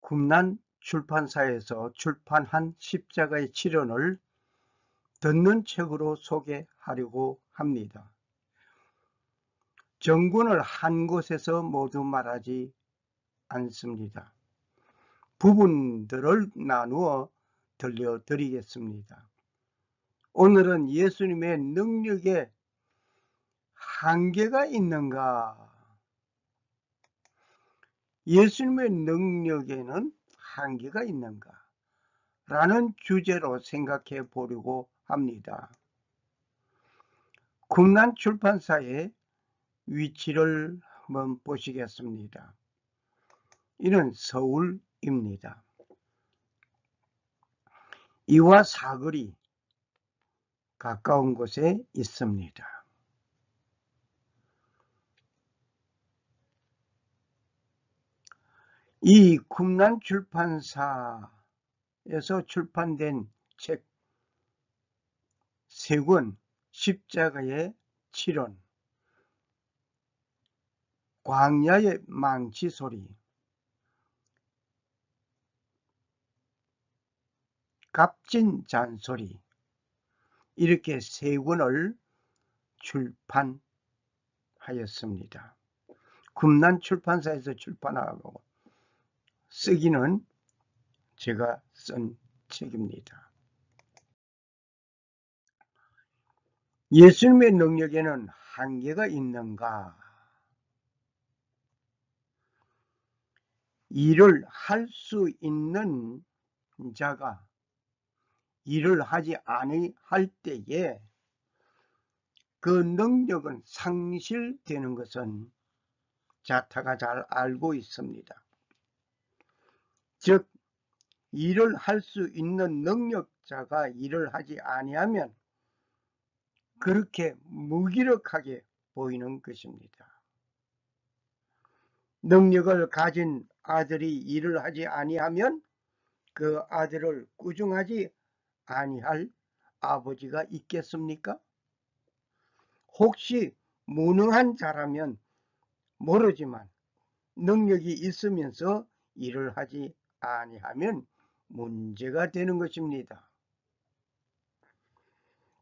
꿈난 출판사에서 출판한 십자가의 치련을 듣는 책으로 소개하려고 합니다. 정군을 한 곳에서 모두 말하지 않습니다. 부분들을 나누어 들려드리겠습니다. 오늘은 예수님의 능력에 한계가 있는가? 예수님의 능력에는 한계가 있는가? 라는 주제로 생각해 보려고 합니다. 꿈난 출판사의 위치를 한번 보시겠습니다. 이는 서울입니다. 이와 사거리 가까운 곳에 있습니다. 이 꿈난 출판사에서 출판된 책 3권, 십자가의 치련, 광야의 망치 소리, 값진 잔소리, 이렇게 3권을 출판하였습니다. 꿈난 출판사에서 출판하고 쓰기는 제가 쓴 책입니다. 예수님의 능력에는 한계가 있는가? 일을 할 수 있는 자가 일을 하지 아니할 때에 그 능력은 상실되는 것은 자타가 잘 알고 있습니다. 즉, 일을 할 수 있는 능력자가 일을 하지 아니하면 그렇게 무기력하게 보이는 것입니다. 능력을 가진 아들이 일을 하지 아니하면 그 아들을 꾸중하지 아니할 아버지가 있겠습니까? 혹시 무능한 자라면 모르지만 능력이 있으면서 일을 하지 아니하면 문제가 되는 것입니다.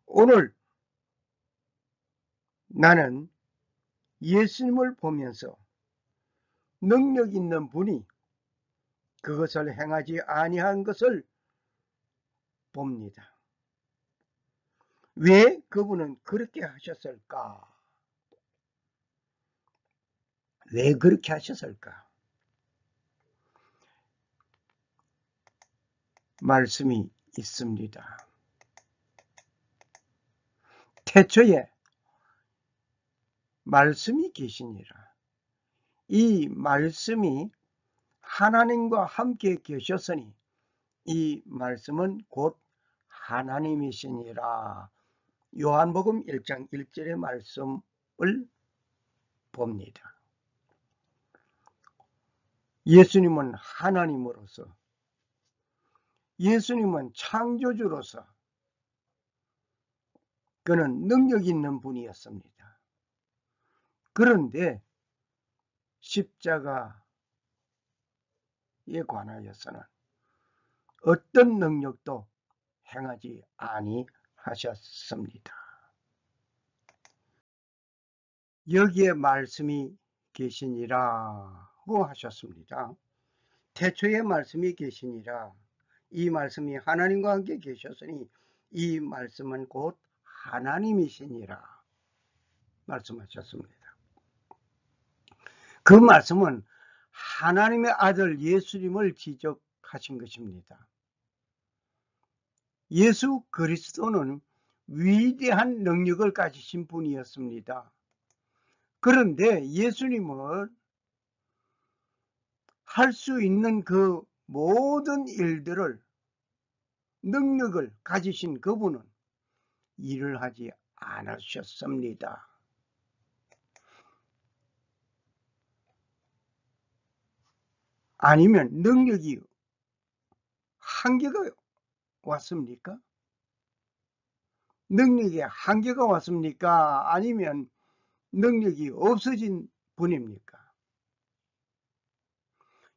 오늘 나는 예수님을 보면서 능력 있는 분이 그것을 행하지 아니한 것을 봅니다. 왜 그분은 그렇게 하셨을까? 왜 그렇게 하셨을까? 말씀이 있습니다. 태초에 말씀이 계시니라. 이 말씀이 하나님과 함께 계셨으니 이 말씀은 곧 하나님이시니라. 요한복음 1장 1절의 말씀을 봅니다. 예수님은 하나님으로서, 예수님은 창조주로서 그는 능력 있는 분이었습니다. 그런데 십자가에 관하여서는 어떤 능력도 행하지 아니하셨습니다. 여기에 말씀이 계시니라고 하셨습니다. 태초에 말씀이 계시니라. 이 말씀이 하나님과 함께 계셨으니 이 말씀은 곧 하나님이시니라 말씀하셨습니다. 그 말씀은 하나님의 아들 예수님을 지적하신 것입니다. 예수 그리스도는 위대한 능력을 가지신 분이었습니다. 그런데 예수님은 할 수 있는 그 모든 일들을, 능력을 가지신 그분은 일을 하지 않으셨습니다. 아니면 능력이 한계가 왔습니까? 능력에 한계가 왔습니까? 아니면 능력이 없어진 분입니까?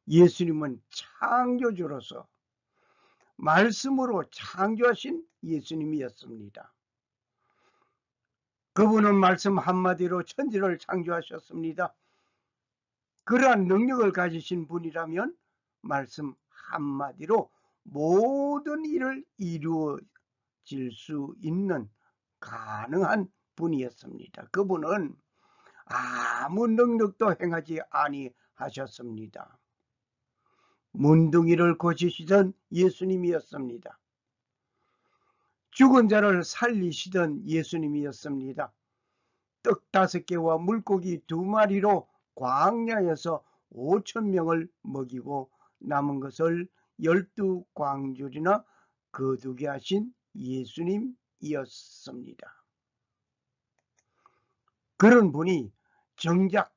예수님은 창조주로서 말씀으로 창조하신 예수님이었습니다. 그분은 말씀 한마디로 천지를 창조하셨습니다. 그러한 능력을 가지신 분이라면 말씀 한마디로 모든 일을 이루어질 수 있는 가능한 분이었습니다. 그분은 아무 능력도 행하지 아니하셨습니다. 문둥이를 고치시던 예수님이었습니다. 죽은 자를 살리시던 예수님이었습니다. 떡 5개와 물고기 2마리로 광야에서 5,000명을 먹이고 남은 것을 12광줄이나 거두게 하신 예수님이었습니다. 그런 분이 정작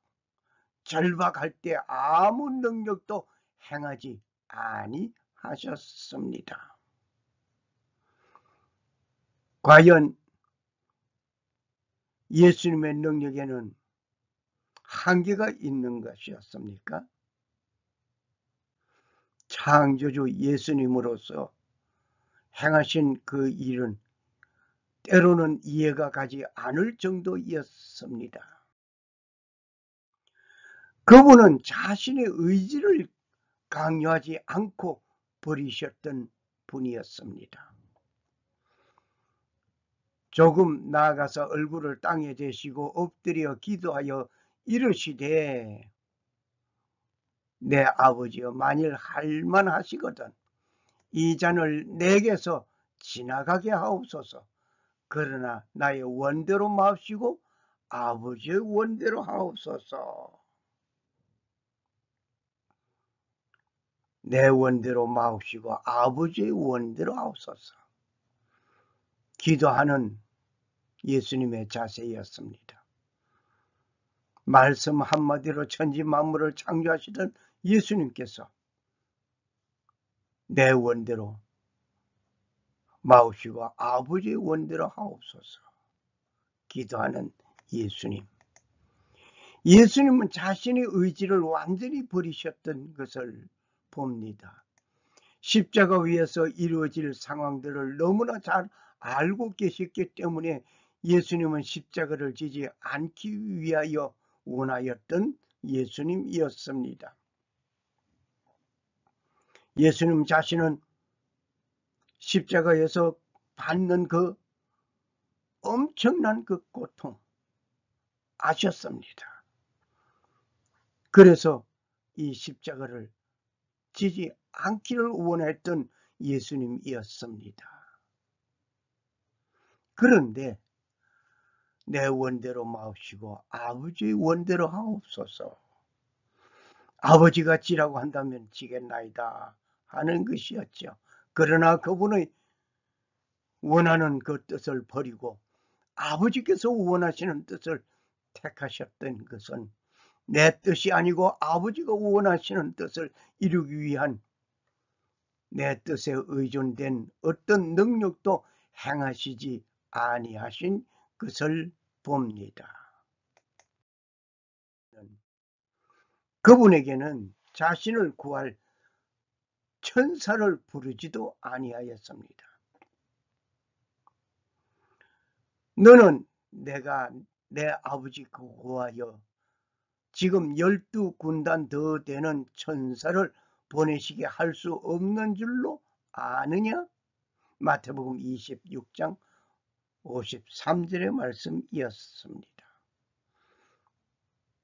절박할 때 아무 능력도 행하지 아니하셨습니다. 과연 예수님의 능력에는 한계가 있는 것이었습니까? 창조주 예수님으로서 행하신 그 일은 때로는 이해가 가지 않을 정도였습니다. 그분은 자신의 의지를 강요하지 않고 버리셨던 분이었습니다. 조금 나아가서 얼굴을 땅에 대시고 엎드려 기도하여 이르시되 내 아버지여 만일 할만하시거든 이 잔을 내게서 지나가게 하옵소서. 그러나 나의 원대로 마옵시고 아버지의 원대로 하옵소서. 내 원대로 마옵시고 아버지의 원대로 하옵소서. 기도하는 예수님의 자세였습니다. 말씀 한마디로 천지 만물을 창조하시던 예수님께서 내 원대로 마옵시고 아버지의 원대로 하옵소서. 기도하는 예수님. 예수님은 자신의 의지를 완전히 버리셨던 것을 봅니다. 십자가 위에서 이루어질 상황들을 너무나 잘 알고 계셨기 때문에 예수님은 십자가를 지지 않기 위하여 원하였던 예수님이었습니다. 예수님 자신은 십자가에서 받는 그 엄청난 그 고통 아셨습니다. 그래서 이 십자가를 지지 않기를 원했던 예수님이었습니다. 그런데 내 원대로 마옵시고 아버지의 원대로 하옵소서. 아버지가 지라고 한다면 지겠나이다 하는 것이었죠. 그러나 그분의 원하는 그 뜻을 버리고 아버지께서 원하시는 뜻을 택하셨던 것은 내 뜻이 아니고 아버지가 원하시는 뜻을 이루기 위한 내 뜻에 의존된 어떤 능력도 행하시지 아니하신 것을 봅니다. 그분에게는 자신을 구할 천사를 부르지도 아니하였습니다. 너는 내가 내 아버지 구하여 지금 12군단 더 되는 천사를 보내시게 할 수 없는 줄로 아느냐? 마태복음 26장 53절의 말씀이었습니다.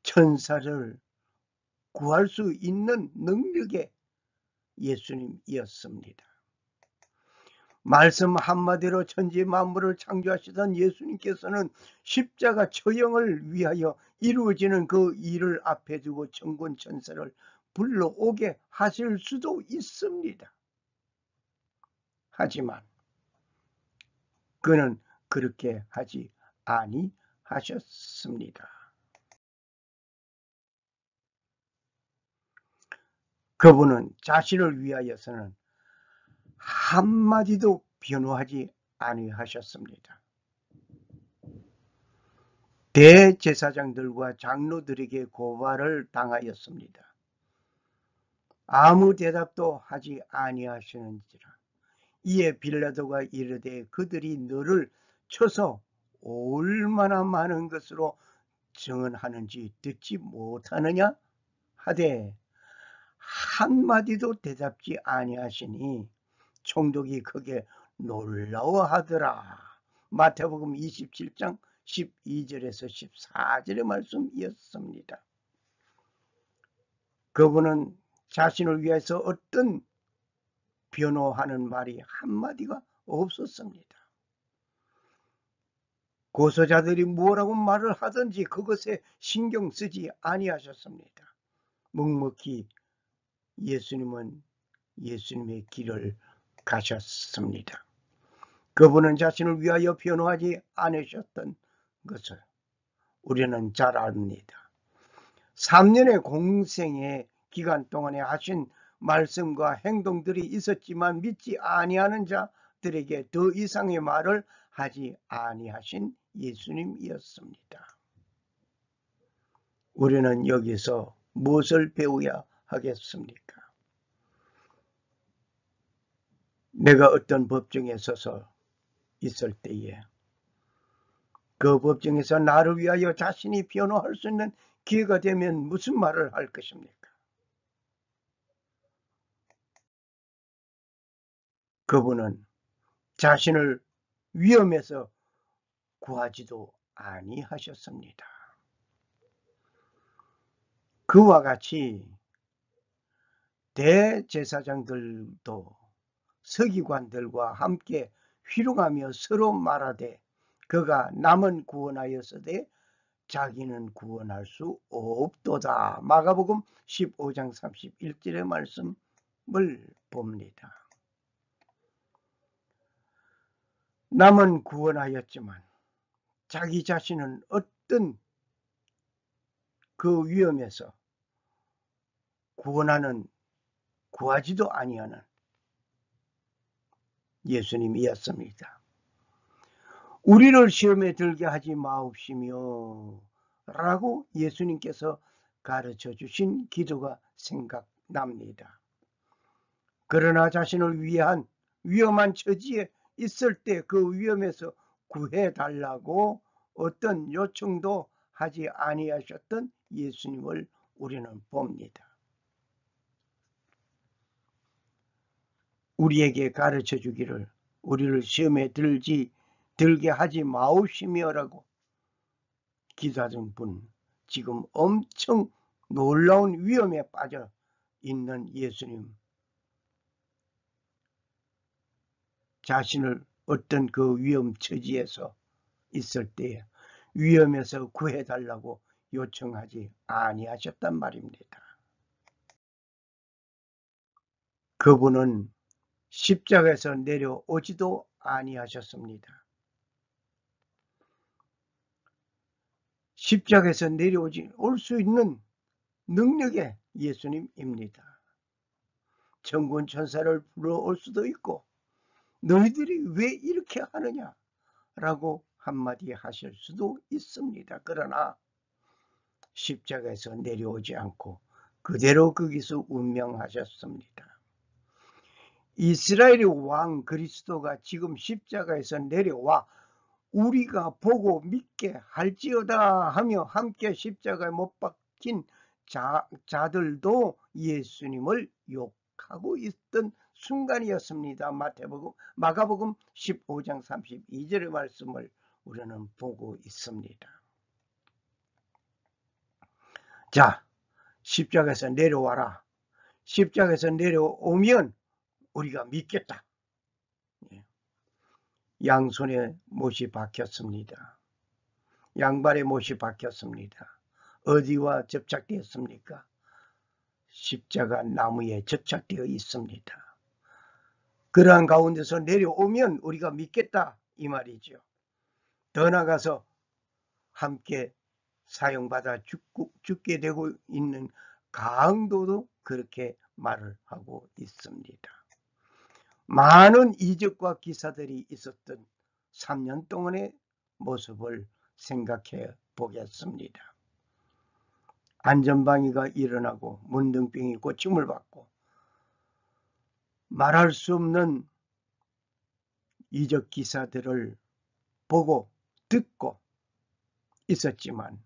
천사를 구할 수 있는 능력의 예수님이었습니다. 말씀 한마디로 천지 만물을 창조하시던 예수님께서는 십자가 처형을 위하여 이루어지는 그 일을 앞에 두고 천군 천사를 불러오게 하실 수도 있습니다. 하지만 그는 그렇게 하지 아니하셨습니다. 그분은 자신을 위하여서는 한마디도 변호하지 아니하셨습니다. 대제사장들과 장로들에게 고발을 당하였습니다. 아무 대답도 하지 아니하시는지라. 이에 빌라도가 이르되 그들이 너를 쳐서 얼마나 많은 것으로 증언하는지 듣지 못하느냐 하되 한마디도 대답지 아니하시니 총독이 크게 놀라워하더라. 마태복음 27장 12절에서 14절의 말씀이었습니다. 그분은 자신을 위해서 어떤 변호하는 말이 한마디가 없었습니다. 고소자들이 뭐라고 말을 하든지 그것에 신경 쓰지 아니하셨습니다. 묵묵히 예수님은 예수님의 길을 가셨습니다. 그분은 자신을 위하여 변호하지 않으셨던 것을 우리는 잘 압니다. 3년의 공생의 기간 동안에 하신 말씀과 행동들이 있었지만 믿지 아니하는 자들에게 더 이상의 말을 하지 아니하신 예수님이었습니다. 우리는 여기서 무엇을 배워야 하겠습니까? 내가 어떤 법정에 서서 있을 때에 그 법정에서 나를 위하여 자신이 변호할 수 있는 기회가 되면 무슨 말을 할 것입니까? 그분은 자신을 위험에서 구하지도 아니하셨습니다. 그와 같이 대제사장들도 서기관들과 함께 희롱하며 서로 말하되 그가 남은 구원하였으되 자기는 구원할 수 없도다. 마가복음 15장 31절의 말씀을 봅니다. 남은 구원하였지만 자기 자신은 어떤 그 위험에서 구하지도 아니하는 예수님이었습니다. 우리를 시험에 들게 하지 마옵시며 라고 예수님께서 가르쳐 주신 기도가 생각납니다. 그러나 자신을 위한 위험한 처지에 있을 때 그 위험에서 구해달라고 어떤 요청도 하지 아니하셨던 예수님을 우리는 봅니다. 우리에게 가르쳐 주기를 우리를 시험에 들게 하지 마옵시며라고 기도하신 분, 지금 엄청 놀라운 위험에 빠져 있는 예수님, 자신을 어떤 그 위험 처지에서 있을 때 위험에서 구해달라고 요청하지 아니하셨단 말입니다. 그분은 십자가에서 내려오지도 아니하셨습니다. 십자가에서 올 수 있는 능력의 예수님입니다. 천군 천사를 불러올 수도 있고 너희들이 왜 이렇게 하느냐 라고 한마디 하실 수도 있습니다. 그러나 십자가에서 내려오지 않고 그대로 거기서 운명하셨습니다. 이스라엘의 왕 그리스도가 지금 십자가에서 내려와 우리가 보고 믿게 할지어다 하며 함께 십자가에 못 박힌 자들도 예수님을 욕하고 있던 순간이었습니다. 마가복음 15장 32절의 말씀을 우리는 보고 있습니다. 자, 십자가에서 내려와라. 십자가에서 내려오면 우리가 믿겠다. 양손에 못이 박혔습니다. 양발에 못이 박혔습니다. 어디와 접착되었습니까? 십자가 나무에 접착되어 있습니다. 그러한 가운데서 내려오면 우리가 믿겠다 이 말이죠. 더 나아가서 함께 사용받아 죽게 되고 있는 강도도 그렇게 말을 하고 있습니다. 많은 이적과 기사들이 있었던 3년 동안의 모습을 생각해 보겠습니다. 안전방위가 일어나고 문둥병이 고침을 받고 말할 수 없는 이적 기사들을 보고 듣고 있었지만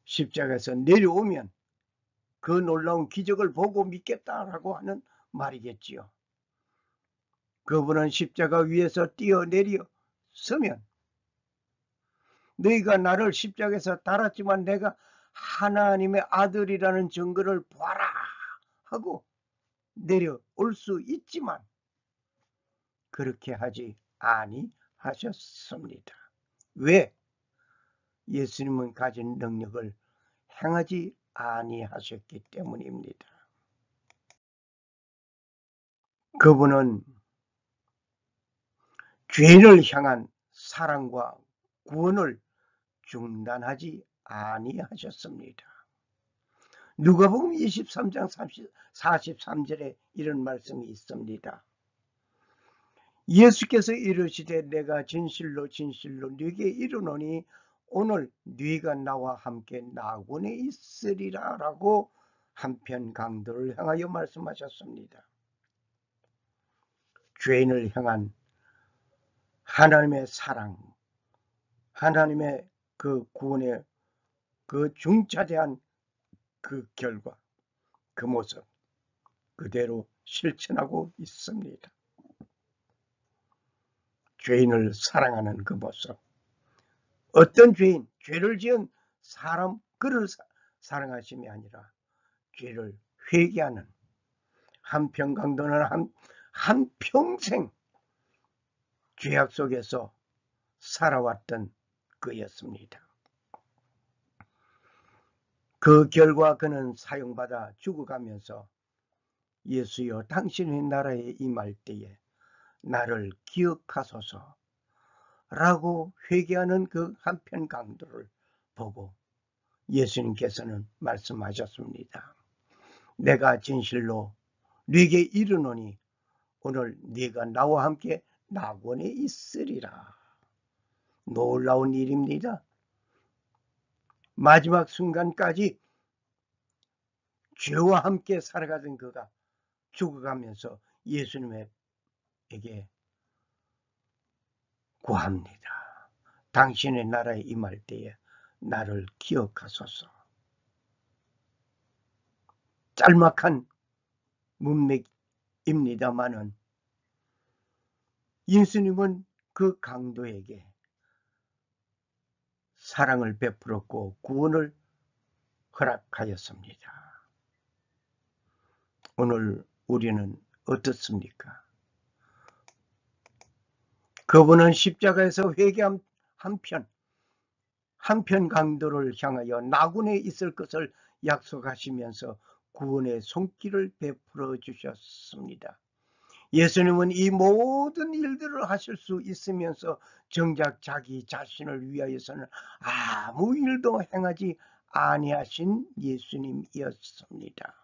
십자가에서 내려오면 그 놀라운 기적을 보고 믿겠다라고 하는 말이겠지요. 그분은 십자가 위에서 뛰어내려 서면 너희가 나를 십자가에서 달았지만 내가 하나님의 아들이라는 증거를 보아라 하고 내려올 수 있지만 그렇게 하지 아니하셨습니다. 왜? 예수님은 가진 능력을 행하지 아니하셨기 때문입니다. 그분은 죄를 향한 사랑과 구원을 중단하지 아니하셨습니다. 누가복음 23장 43절에 이런 말씀이 있습니다. 예수께서 이르시되 내가 진실로 진실로 네게 이르노니 오늘 네가 나와 함께 나군에 있으리라 라고 한편 강도를 향하여 말씀하셨습니다. 죄인을 향한 하나님의 사랑, 하나님의 그 구원의 그 중차대한 그 결과, 그 모습 그대로 실천하고 있습니다. 죄인을 사랑하는 그 모습. 어떤 죄인, 죄를 지은 사람 그를 사랑하심이 아니라 죄를 회개하는 한편 강도는 한평생 죄악 속에서 살아왔던 그였습니다. 그 결과 그는 사용받아 죽어가면서 예수여 당신의 나라에 임할 때에 나를 기억하소서 라고 회개하는 그 한편 강도를 보고 예수님께서는 말씀하셨습니다. 내가 진실로 네게 이르노니 오늘 네가 나와 함께 낙원에 있으리라. 놀라운 일입니다. 마지막 순간까지 죄와 함께 살아가던 그가 죽어가면서 예수님에게 구합니다. 당신의 나라에 임할 때에 나를 기억하소서. 짤막한 문맥입니다마는 예수님은 그 강도에게 사랑을 베풀었고 구원을 허락하였습니다. 오늘 우리는 어떻습니까? 그분은 십자가에서 회개한 한편 강도를 향하여 나군에 있을 것을 약속하시면서 구원의 손길을 베풀어 주셨습니다. 예수님은 이 모든 일들을 하실 수 있으면서 정작 자기 자신을 위하여서는 아무 일도 행하지 아니하신 예수님이었습니다.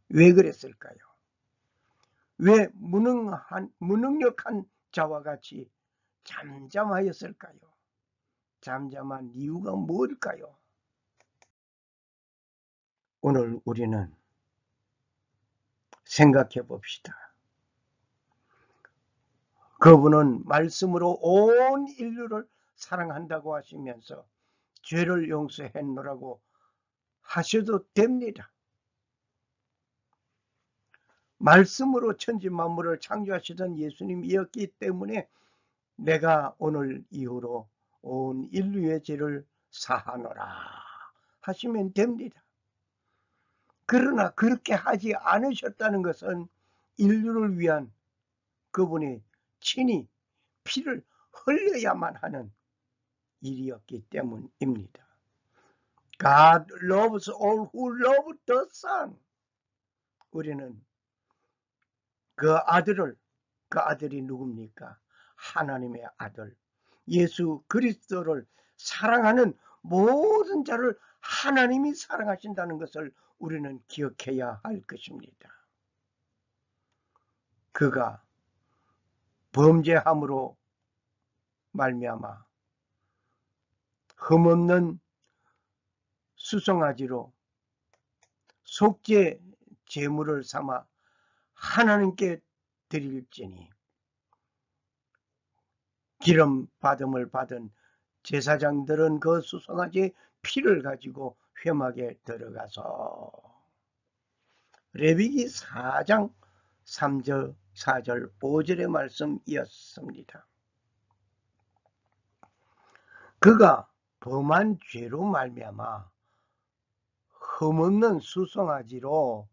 왜 그랬을까요? 왜 무능력한 자와 같이 잠잠하였을까요? 잠잠한 이유가 뭘까요? 오늘 우리는 생각해 봅시다. 그분은 말씀으로 온 인류를 사랑한다고 하시면서 죄를 용서했노라고 하셔도 됩니다. 말씀으로 천지 만물을 창조하시던 예수님이었기 때문에 내가 오늘 이후로 온 인류의 죄를 사하노라 하시면 됩니다. 그러나 그렇게 하지 않으셨다는 것은 인류를 위한 그분이 친히 피를 흘려야만 하는 일이었기 때문입니다. God loves all who love the Son. 우리는 그 아들이 누굽니까? 하나님의 아들 예수 그리스도를 사랑하는 모든 자를 하나님이 사랑하신다는 것을 우리는 기억해야 할 것입니다. 그가 범죄함으로 말미암아 흠없는 수송아지로 속죄 제물을 삼아 하나님께 드릴지니 기름 받음을 받은 제사장들은 그 수송아지 피를 가지고 회막에 들어가서 레위기 4장 3절 4절 5절의 말씀이었습니다. 그가 범한 죄로 말미암아 흠없는 수송아지로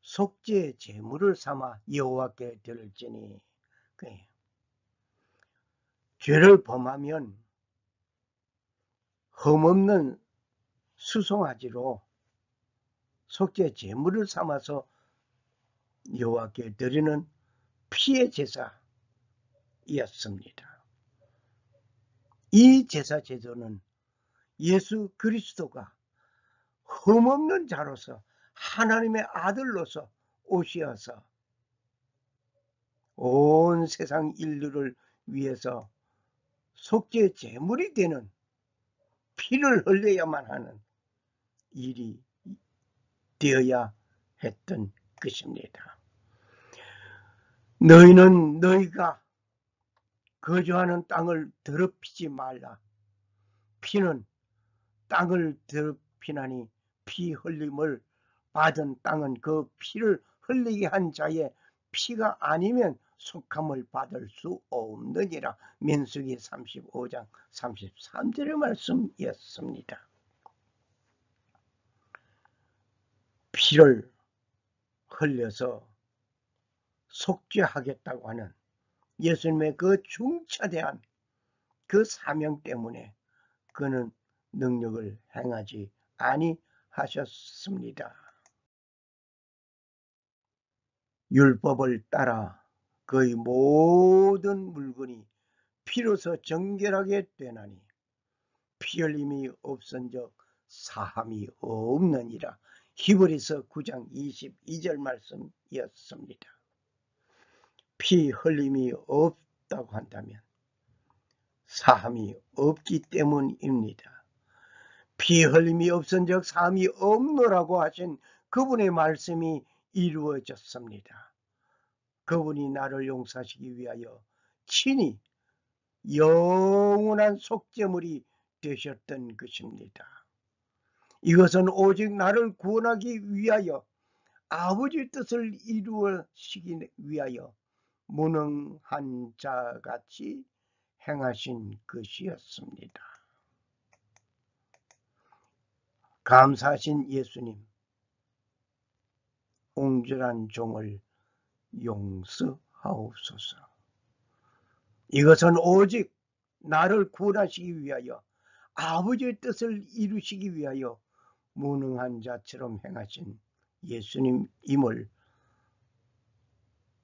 속죄 제물을 삼아 여호와께 드릴지니, 죄를 범하면 흠없는 수송아지로 속죄 제물을 삼아서 여호와께 드리는 피의 제사였습니다. 이 제사 제도는 예수 그리스도가 흠없는 자로서 하나님의 아들로서 오시어서 온 세상 인류를 위해서 속죄 제물이 되는 피를 흘려야만 하는 일이 되어야 했던 것입니다. 너희는 너희가 거주하는 땅을 더럽히지 말라. 피는 땅을 더럽히나니 피 흘림을 받은 땅은 그 피를 흘리게 한 자의 피가 아니면 속함을 받을 수 없느니라. 민수기 35장 33절의 말씀이었습니다. 피를 흘려서 속죄하겠다고 하는 예수님의 그 중차대한 그 사명 때문에 그는 능력을 행하지 아니하셨습니다. 율법을 따라 그의 모든 물건이 피로서 정결하게 되나니 피 흘림이 없은즉 사함이 없느니라. 히브리서 9장 22절 말씀이었습니다. 피 흘림이 없다고 한다면 사함이 없기 때문입니다. 피 흘림이 없은즉 사함이 없노라고 하신 그분의 말씀이 이루어졌습니다. 그분이 나를 용서하시기 위하여 친히 영원한 속죄물이 되셨던 것입니다. 이것은 오직 나를 구원하기 위하여 아버지 뜻을 이루시기 위하여 무능한 자같이 행하신 것이었습니다. 감사하신 예수님, 옹졸한 종을 용서하옵소서. 이것은 오직 나를 구원하시기 위하여 아버지의 뜻을 이루시기 위하여 무능한 자처럼 행하신 예수님임을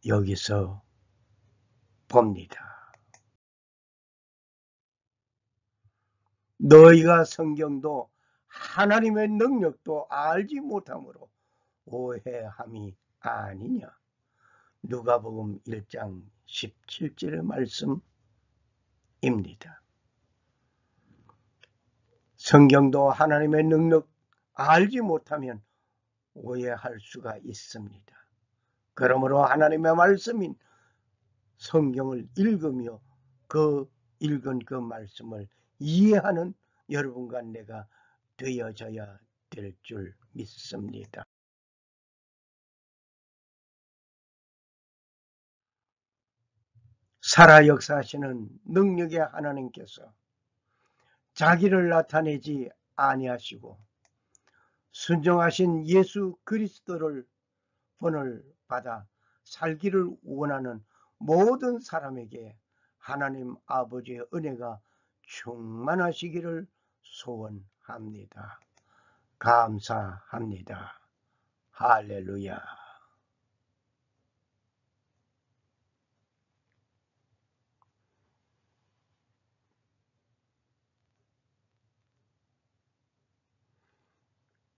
여기서 봅니다. 너희가 성경도 하나님의 능력도 알지 못함으로 오해함이 아니냐. 누가복음 1장 17절의 말씀입니다. 성경도 하나님의 능력 알지 못하면 오해할 수가 있습니다. 그러므로 하나님의 말씀인 성경을 읽으며 그 읽은 그 말씀을 이해하는 여러분과 내가 되어져야 될 줄 믿습니다. 살아 역사하시는 능력의 하나님께서 자기를 나타내지 아니하시고 순종하신 예수 그리스도를 본을 받아 살기를 원하는 모든 사람에게 하나님 아버지의 은혜가 충만하시기를 소원합니다. 감사합니다. 할렐루야.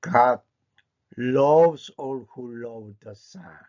God loves all who love the Son.